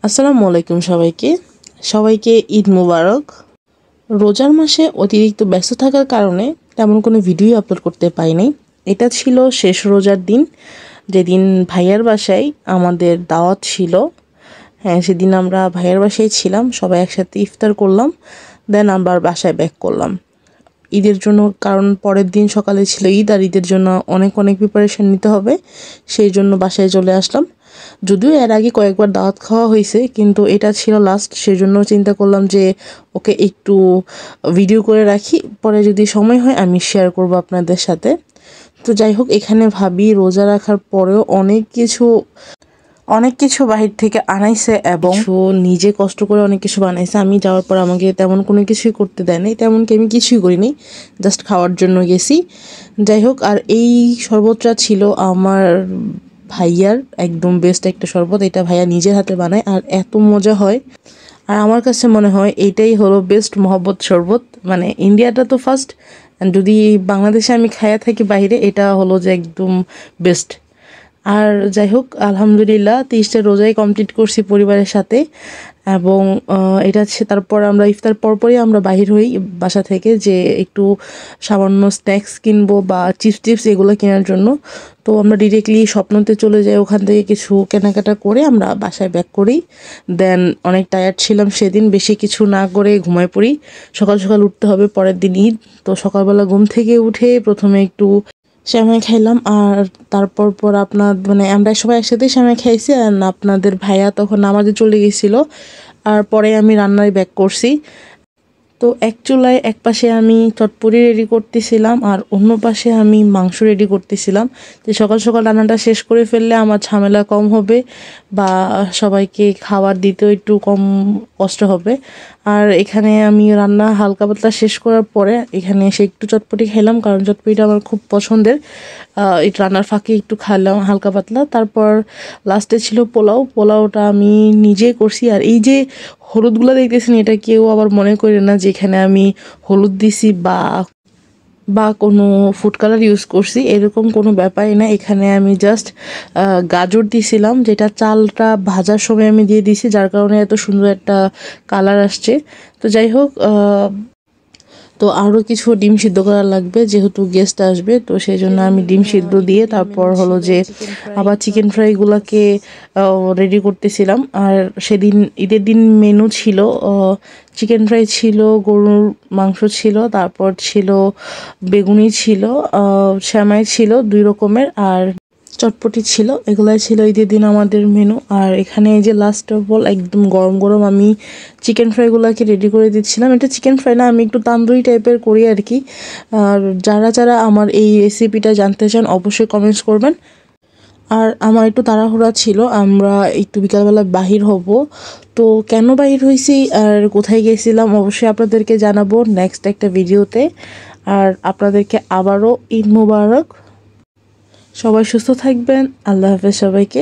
আসসালামু আলাইকুম সবাইকে সবাইকে ঈদ মুবারক। রোজার মাসে অতিরিক্ত ব্যস্ত থাকার কারণে তেমন কোনো ভিডিও আপলোড করতে পারিনি। এটা ছিল শেষ রোজার দিন, যেদিন ভাইয়ার বাসায় আমাদের দাওয়াত ছিল। হ্যাঁ, সেদিন আমরা ভাইয়ার বাসায় ছিলাম, সবাই একসাথে ইফতার করলাম, দেন আবার বাসায় ব্যাক করলাম ঈদের জন্য। কারণ পরের দিন সকালে ছিল ঈদ, আর ঈদের জন্য অনেক অনেক প্রিপারেশন নিতে হবে, সেই জন্য বাসায় চলে আসলাম। যদিও এর আগে কয়েকবার দাওয়াত খাওয়া হয়েছে, কিন্তু এটা ছিল লাস্ট, সেই জন্য চিন্তা করলাম যে ওকে একটু ভিডিও করে রাখি, পরে যদি সময় হয় আমি শেয়ার করব আপনাদের সাথে। তো যাই হোক, এখানে ভাবি রোজা রাখার পরেও অনেক কিছু বাহির থেকে আনাইছে এবং নিজে কষ্ট করে অনেক কিছু বানাইছে। আমি যাওয়ার পর আমাকে তেমন কোনো কিছুই করতে দেয় নাই, তেমন কি আমি কিছুই করিনি, জাস্ট খাওয়ার জন্য গেছি। যাই হোক, আর এই শরবতটা ছিল আমার ভাইয়ার একদম বেস্ট একটা শরবত। এটা ভাইয়া নিজের হাতে বানায় আর এত মজা হয়। আর আমার কাছে মনে হয় এইটাই হলো বেস্ট মহব্বত শরবত। মানে ইন্ডিয়াটা তো ফার্স্ট, যদি বাংলাদেশে আমি খাইয়া থাকি বাইরে, এটা হলো যে একদম বেস্ট। আর যাই হোক, আলহামদুলিল্লাহ 30টা রোজাই কমপ্লিট করছি পরিবারের সাথে। এবং এটা তারপর আমরা ইফতার পরপরই আমরা বাহির হই বাসা থেকে, যে একটু সামান্য স্ন্যাক্স কিনবো বা চিপস এগুলো কেনার জন্য। তো আমরা ডিরেক্টলি স্বপ্নতে চলে যাই, ওখান থেকে কিছু কেনাকাটা করে আমরা বাসায় ব্যাক করি। দেন অনেক টায়ার্ড ছিলাম সেদিন, বেশি কিছু না করে ঘুমায় পড়ি। সকাল সকাল উঠতে হবে, পরের দিন ঈদ। তো সকালবেলা ঘুম থেকে উঠে প্রথমে একটু সেমাই খাইলাম, আর তারপর আমরা সবাই একসাথে সেমাই খাইছি। আর আপনাদের ভাইয়া তখন নামাজে চলে গেছিলো, আর পরে আমি রান্নায় ব্যাক করছি। তো এক চুলায় এক পাশে আমি চটপটি রেডি করতেছিলাম, আর অন্য পাশে আমি মাংস রেডি করতেছিলাম, যে সকাল সকাল রান্নাটা শেষ করে ফেললে আমার ঝামেলা কম হবে, বা সবাইকে খাবার দিতেও একটু কম কষ্ট হবে। আর এখানে আমি রান্না হালকা পাতলা শেষ করার পরে এখানে এসে একটু চটপটি খেলাম, কারণ চটপটিটা আমার খুব পছন্দের। এই রান্নার ফাঁকে একটু খেলাম হালকা পাতলা। তারপর লাস্টে ছিল পোলাওটা আমি নিজে করছি। আর এই যে হলুদগুলো দেখতেছেন, এটা কেউ আবার মনে করে না যে এখানে আমি হলুদ দিছি বা কোনো ফুড কালার ইউজ করছি, এরকম কোনো ব্যাপারই না। এখানে আমি জাস্ট গাজর দিছিলাম, যেটা চালটা ভাজার সময় আমি দিয়ে দিছি, যার কারণে এত সুন্দর একটা কালার আসছে। তো যাই হোক, তো আরও কিছু ডিম সিদ্ধ করা লাগবে, যেহেতু গেস্ট আসবে, তো সেই জন্য আমি ডিম সিদ্ধ দিয়ে তারপর হলো যে আবার চিকেন ফ্রাইগুলোকে রেডি করতেছিলাম। আর সেদিন ঈদের দিন মেনু ছিল চিকেন ফ্রাই ছিল, গরুর মাংস ছিল, তারপর ছিল বেগুনি ছিল, সেমাই ছিল 2 রকমের, আর চটপটি ছিল। এগুলাই ছিল ঈদের দিন আমাদের মেনু। আর এখানে এই যে লাস্ট অফ অল একদম গরম গরম আমি চিকেন ফ্রাইগুলোকে রেডি করে দিচ্ছিলাম। এটা চিকেন ফ্রাই না, আমি একটু তান্দুরি টাইপের করি আর কি। আর যারা আমার এই রেসিপিটা জানতে চান অবশ্যই কমেন্টস করবেন। আর আমার একটু তাড়াহুড়া ছিল, আমরা একটু বিকালবেলা বাহির হব। তো কেন বাহির হয়েছি আর কোথায় গেছিলাম অবশ্যই আপনাদেরকে জানাবো নেক্সট একটা ভিডিওতে। আর আপনাদেরকে আবারও ঈদ মুবারক। সবাই সুস্থ থাকবেন। আল্লাহ হাফেজ সবাইকে।